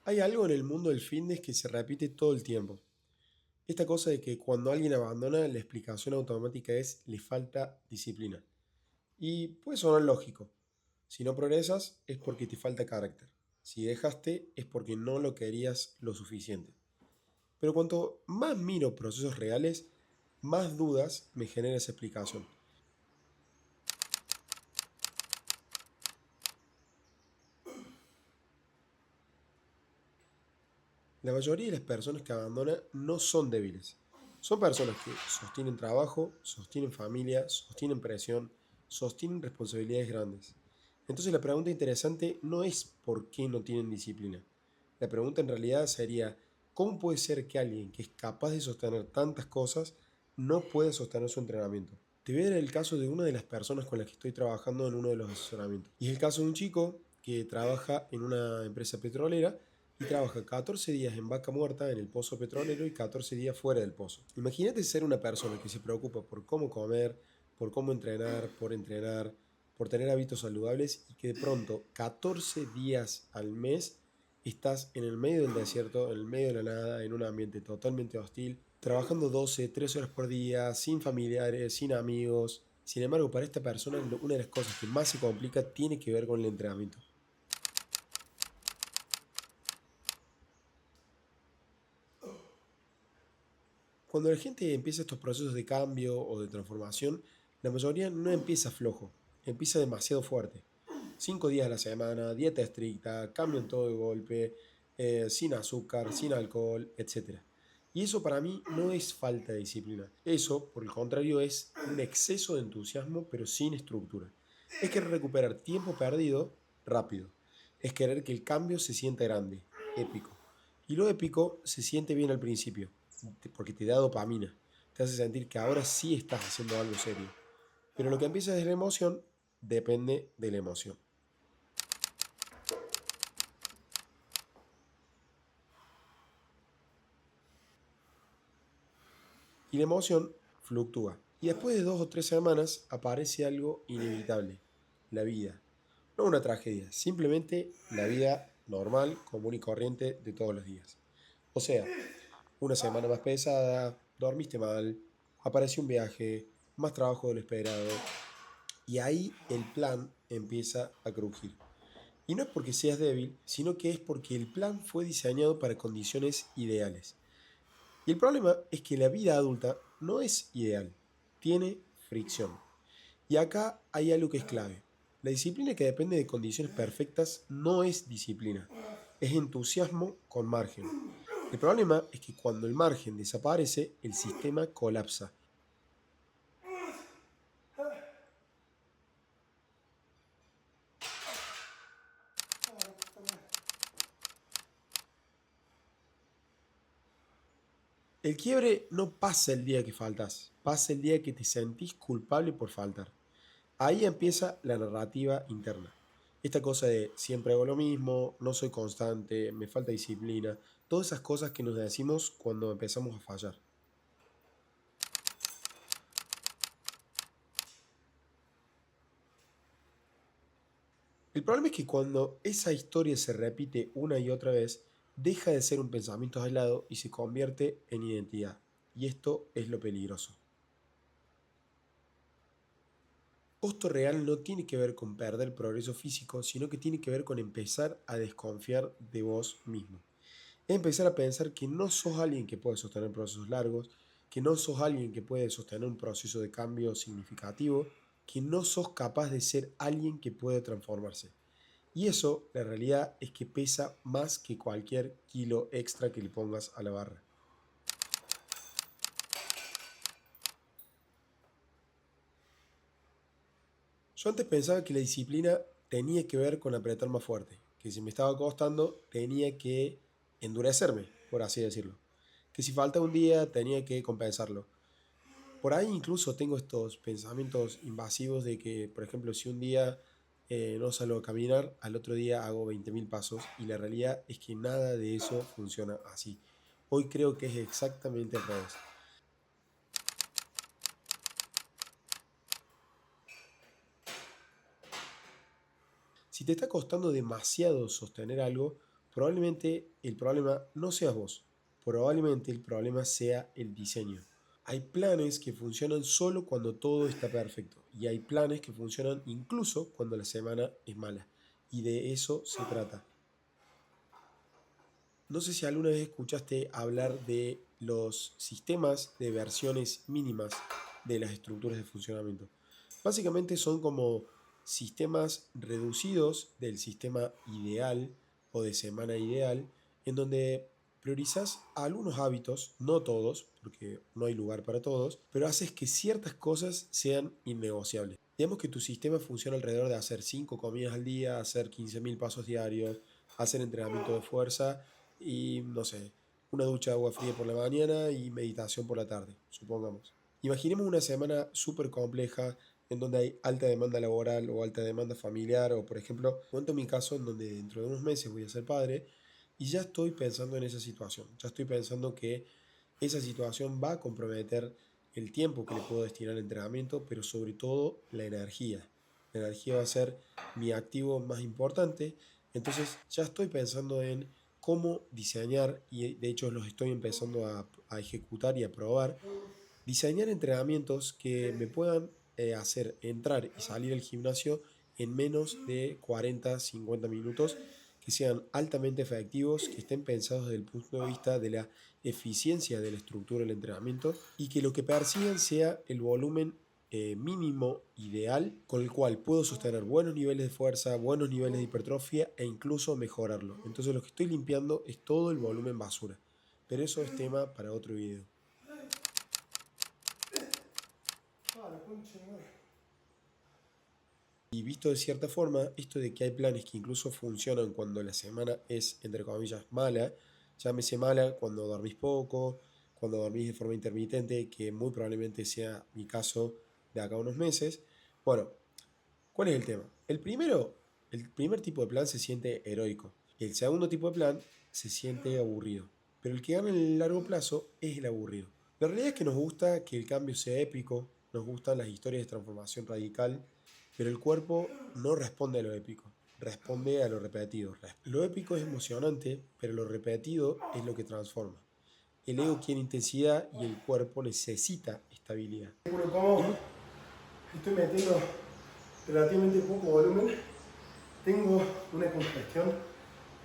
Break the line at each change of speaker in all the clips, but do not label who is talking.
Hay algo en el mundo del fitness que se repite todo el tiempo. Esta cosa de que cuando alguien abandona, la explicación automática es le falta disciplina. Y puede sonar lógico. Si no progresas es porque te falta carácter. Si dejaste es porque no lo querías lo suficiente. Pero cuanto más miro procesos reales, más dudas me genera esa explicación. La mayoría de las personas que abandonan no son débiles. Son personas que sostienen trabajo, sostienen familia, sostienen presión, sostienen responsabilidades grandes. Entonces la pregunta interesante no es por qué no tienen disciplina. La pregunta en realidad sería, ¿cómo puede ser que alguien que es capaz de sostener tantas cosas no pueda sostener su entrenamiento? Te voy a dar el caso de una de las personas con las que estoy trabajando en uno de los asesoramientos. Y es el caso de un chico que trabaja en una empresa petrolera y trabaja 14 días en vaca muerta en el pozo petrolero y 14 días fuera del pozo. Imagínate ser una persona que se preocupa por cómo comer, por cómo entrenar, por tener hábitos saludables y que de pronto 14 días al mes estás en el medio del desierto, en el medio de la nada, en un ambiente totalmente hostil, trabajando 12, 13 horas por día, sin familiares, sin amigos. Sin embargo, para esta persona, una de las cosas que más se complica tiene que ver con el entrenamiento. Cuando la gente empieza estos procesos de cambio o de transformación, la mayoría no empieza flojo, empieza demasiado fuerte. 5 días a la semana, dieta estricta, cambio en todo de golpe, sin azúcar, sin alcohol, etcétera. Y eso para mí no es falta de disciplina. Eso, por el contrario, es un exceso de entusiasmo, pero sin estructura. Es querer recuperar tiempo perdido rápido. Es querer que el cambio se sienta grande, épico. Y lo épico se siente bien al principio, porque te da dopamina. Te hace sentir que ahora sí estás haciendo algo serio. Pero lo que empieza desde la emoción depende de la emoción. Y la emoción fluctúa. Y después de 2 o 3 semanas aparece algo inevitable, la vida. No una tragedia, simplemente la vida normal, común y corriente de todos los días. O sea, una semana más pesada, dormiste mal, apareció un viaje, más trabajo de lo esperado, y ahí el plan empieza a crujir. Y no es porque seas débil, sino que es porque el plan fue diseñado para condiciones ideales. Y el problema es que la vida adulta no es ideal, tiene fricción. Y acá hay algo que es clave. La disciplina que depende de condiciones perfectas no es disciplina, es entusiasmo con margen. El problema es que cuando el margen desaparece, el sistema colapsa. El quiebre no pasa el día que faltas, pasa el día que te sentís culpable por faltar. Ahí empieza la narrativa interna. Esta cosa de siempre hago lo mismo, no soy constante, me falta disciplina, todas esas cosas que nos decimos cuando empezamos a fallar. El problema es que cuando esa historia se repite una y otra vez, deja de ser un pensamiento aislado y se convierte en identidad. Y esto es lo peligroso. Costo real no tiene que ver con perder progreso físico, sino que tiene que ver con empezar a desconfiar de vos mismo. Es empezar a pensar que no sos alguien que puede sostener procesos largos, que no sos alguien que puede sostener un proceso de cambio significativo, que no sos capaz de ser alguien que puede transformarse. Y eso, la realidad es que pesa más que cualquier kilo extra que le pongas a la barra. Yo antes pensaba que la disciplina tenía que ver con apretar más fuerte, que si me estaba costando tenía que endurecerme, por así decirlo, que si falta un día tenía que compensarlo. Por ahí incluso tengo estos pensamientos invasivos de que, por ejemplo, si un día no salgo a caminar, al otro día hago 20.000 pasos y la realidad es que nada de eso funciona así. Hoy creo que es exactamente al revés. Si te está costando demasiado sostener algo, probablemente el problema no seas vos, probablemente el problema sea el diseño. Hay planes que funcionan solo cuando todo está perfecto y hay planes que funcionan incluso cuando la semana es mala. Y de eso se trata. No sé si alguna vez escuchaste hablar de los sistemas de versiones mínimas de las estructuras de funcionamiento. Básicamente son como sistemas reducidos del sistema ideal o de semana ideal, en donde priorizas algunos hábitos, no todos, porque no hay lugar para todos, pero haces que ciertas cosas sean innegociables. Digamos que tu sistema funciona alrededor de hacer 5 comidas al día, hacer 15.000 pasos diarios, hacer entrenamiento de fuerza y, no sé, una ducha de agua fría por la mañana y meditación por la tarde, supongamos. Imaginemos una semana súper compleja en donde hay alta demanda laboral o alta demanda familiar, o por ejemplo, cuento mi caso en donde dentro de unos meses voy a ser padre y ya estoy pensando en esa situación, ya estoy pensando que esa situación va a comprometer el tiempo que le puedo destinar al entrenamiento, pero sobre todo la energía. La energía va a ser mi activo más importante, entonces ya estoy pensando en cómo diseñar, y de hecho los estoy empezando a ejecutar y a probar, diseñar entrenamientos que me puedan hacer entrar y salir del gimnasio en menos de 40, 50 minutos, que sean altamente efectivos, que estén pensados desde el punto de vista de la eficiencia de la estructura del entrenamiento y que lo que persigan sea el volumen mínimo ideal con el cual puedo sostener buenos niveles de fuerza, buenos niveles de hipertrofia e incluso mejorarlo. Entonces lo que estoy limpiando es todo el volumen basura. Pero eso es tema para otro video. Y visto de cierta forma, esto de que hay planes que incluso funcionan cuando la semana es, entre comillas, mala, llámese mala cuando dormís poco, cuando dormís de forma intermitente, que muy probablemente sea mi caso de acá a unos meses. Bueno, ¿cuál es el tema? El primer tipo de plan se siente heroico. El segundo tipo de plan se siente aburrido. Pero el que gana en el largo plazo es el aburrido. La realidad es que nos gusta que el cambio sea épico, nos gustan las historias de transformación radical, pero el cuerpo no responde a lo épico, responde a lo repetido. Lo épico es emocionante, pero lo repetido es lo que transforma. El ego quiere intensidad y el cuerpo necesita estabilidad. Bueno, como estoy metiendo relativamente poco volumen, tengo una congestión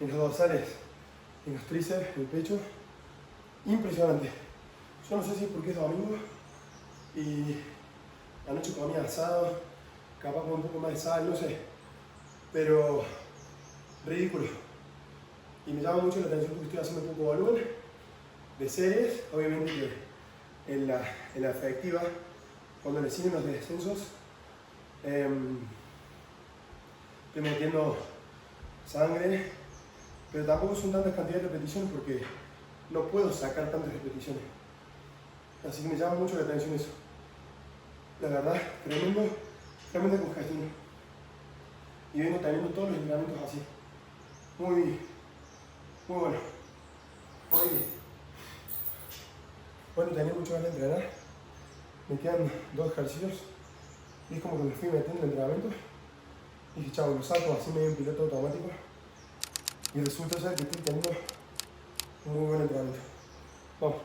en los dorsales, en los tríceps, en el pecho, impresionante. Yo no sé si es porque es domingo y anoche comí asado, capaz con un poco más de sal, no sé, pero ridículo. Y me llama mucho la atención porque estoy haciendo poco volumen de series, obviamente que en la efectiva, cuando le siguen los descensos, estoy metiendo sangre, pero tampoco son tantas cantidades de repeticiones porque no puedo sacar tantas repeticiones. Así que me llama mucho la atención eso. La verdad, tremenda congestión. Y vengo teniendo todos los entrenamientos así. Muy bueno. Hoy no tenía mucho ganas de entrenar. Me quedan 2 ejercicios. Y es como que me fui metiendo en el entrenamiento. Y dije, chavo, lo saco así medio en piloto automático. Y resulta ser que estoy teniendo un muy buen entrenamiento. Vamos.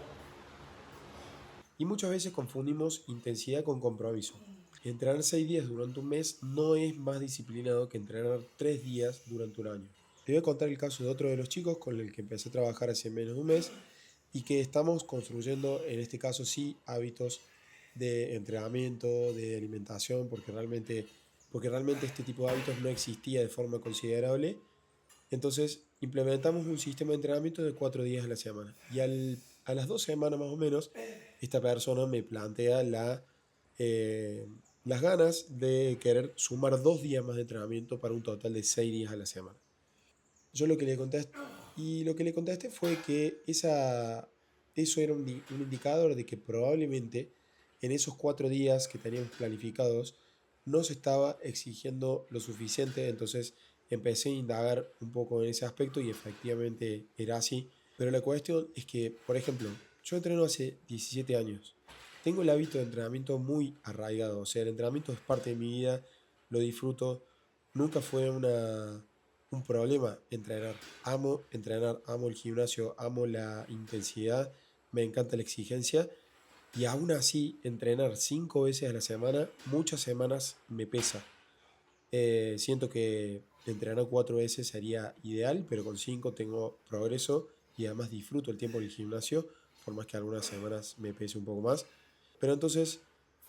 Y muchas veces confundimos intensidad con compromiso. Entrenar 6 días durante un mes no es más disciplinado que entrenar 3 días durante un año. Te voy a contar el caso de otro de los chicos con el que empecé a trabajar hace menos de un mes y que estamos construyendo, en este caso sí, hábitos de entrenamiento, de alimentación, porque realmente este tipo de hábitos no existía de forma considerable. Entonces implementamos un sistema de entrenamiento de 4 días a la semana. Y a las 2 semanas más o menos, esta persona me plantea las ganas de querer sumar 2 días más de entrenamiento para un total de 6 días a la semana. Yo lo que le contesté fue que eso era un indicador de que probablemente en esos 4 días que teníamos planificados no se estaba exigiendo lo suficiente, entonces empecé a indagar un poco en ese aspecto y efectivamente era así. Pero la cuestión es que, por ejemplo, yo entreno hace 17 años. Tengo el hábito de entrenamiento muy arraigado, o sea, el entrenamiento es parte de mi vida, lo disfruto. Nunca fue una un problema entrenar. Amo entrenar, amo el gimnasio, amo la intensidad, me encanta la exigencia y aún así entrenar 5 veces a la semana, muchas semanas me pesa. Siento que entrenar 4 veces sería ideal, pero con 5 tengo progreso y además disfruto el tiempo en el gimnasio, por más que algunas semanas me pese un poco más. Pero entonces,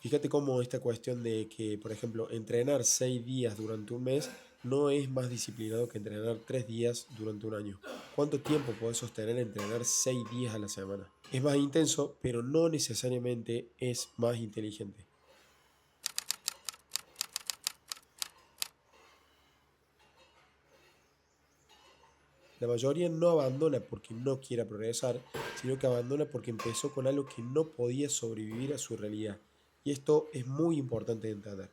fíjate cómo esta cuestión de que, por ejemplo, entrenar 6 días durante un mes no es más disciplinado que entrenar 3 días durante un año. ¿Cuánto tiempo podés sostener entrenar 6 días a la semana? Es más intenso, pero no necesariamente es más inteligente. La mayoría no abandona porque no quiera progresar, sino que abandona porque empezó con algo que no podía sobrevivir a su realidad. Y esto es muy importante de entender.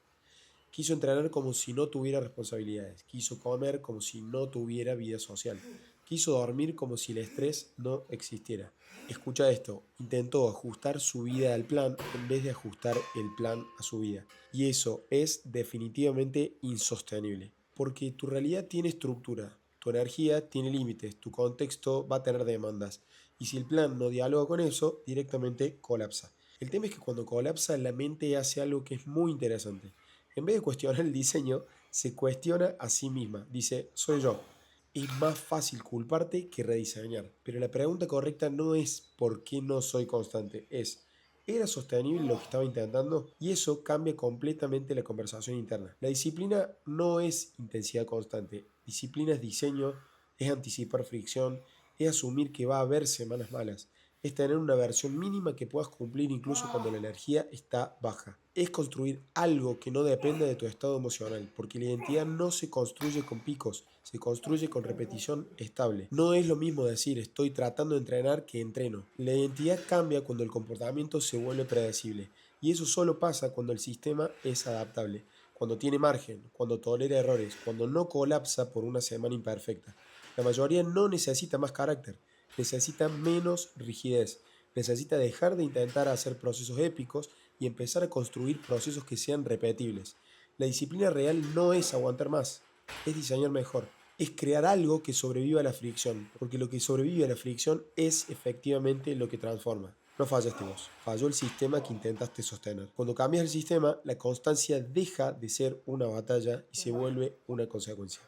Quiso entrenar como si no tuviera responsabilidades. Quiso comer como si no tuviera vida social. Quiso dormir como si el estrés no existiera. Escucha esto, intentó ajustar su vida al plan en vez de ajustar el plan a su vida. Y eso es definitivamente insostenible, porque tu realidad tiene estructura, tu energía tiene límites, tu contexto va a tener demandas. Y si el plan no dialoga con eso, directamente colapsa. El tema es que cuando colapsa, la mente hace algo que es muy interesante. En vez de cuestionar el diseño, se cuestiona a sí misma. Dice, soy yo. Es más fácil culparte que rediseñar. Pero la pregunta correcta no es por qué no soy constante, es, ¿era sostenible lo que estaba intentando? Y eso cambia completamente la conversación interna. La disciplina no es intensidad constante. Disciplina es diseño, es anticipar fricción, es asumir que va a haber semanas malas, es tener una versión mínima que puedas cumplir incluso cuando la energía está baja. Es construir algo que no dependa de tu estado emocional, porque la identidad no se construye con picos, se construye con repetición estable. No es lo mismo decir estoy tratando de entrenar que entreno. La identidad cambia cuando el comportamiento se vuelve predecible, y eso solo pasa cuando el sistema es adaptable, cuando tiene margen, cuando tolera errores, cuando no colapsa por una semana imperfecta. La mayoría no necesita más carácter, necesita menos rigidez, necesita dejar de intentar hacer procesos épicos y empezar a construir procesos que sean repetibles. La disciplina real no es aguantar más, es diseñar mejor, es crear algo que sobreviva a la fricción, porque lo que sobrevive a la fricción es efectivamente lo que transforma. No fallaste vos, falló el sistema que intentaste sostener. Cuando cambias el sistema, la constancia deja de ser una batalla y se vuelve una consecuencia.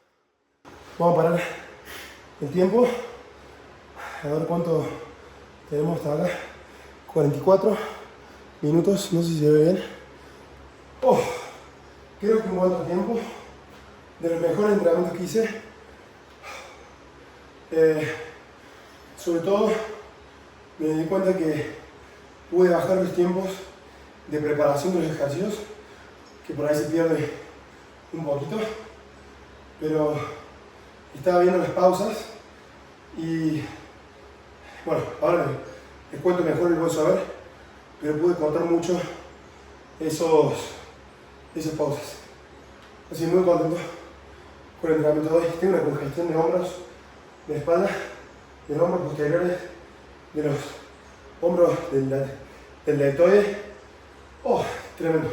Vamos a parar el tiempo, a ver cuánto tenemos hasta acá. 44 minutos, no sé si se ve bien. Oh, creo que un buen tiempo, de los mejores entrenamientos que hice. Sobre todo, me di cuenta que pude bajar los tiempos de preparación de los ejercicios, que por ahí se pierde un poquito, pero estaba viendo las pausas y bueno, ahora les cuento mejor el bolso a ver, pero pude cortar mucho esas pausas. Así muy contento con el entrenamiento de hoy. Tengo una congestión de hombros, de la espalda, de los hombros posteriores, de los hombros del deltoide. Oh, tremendo.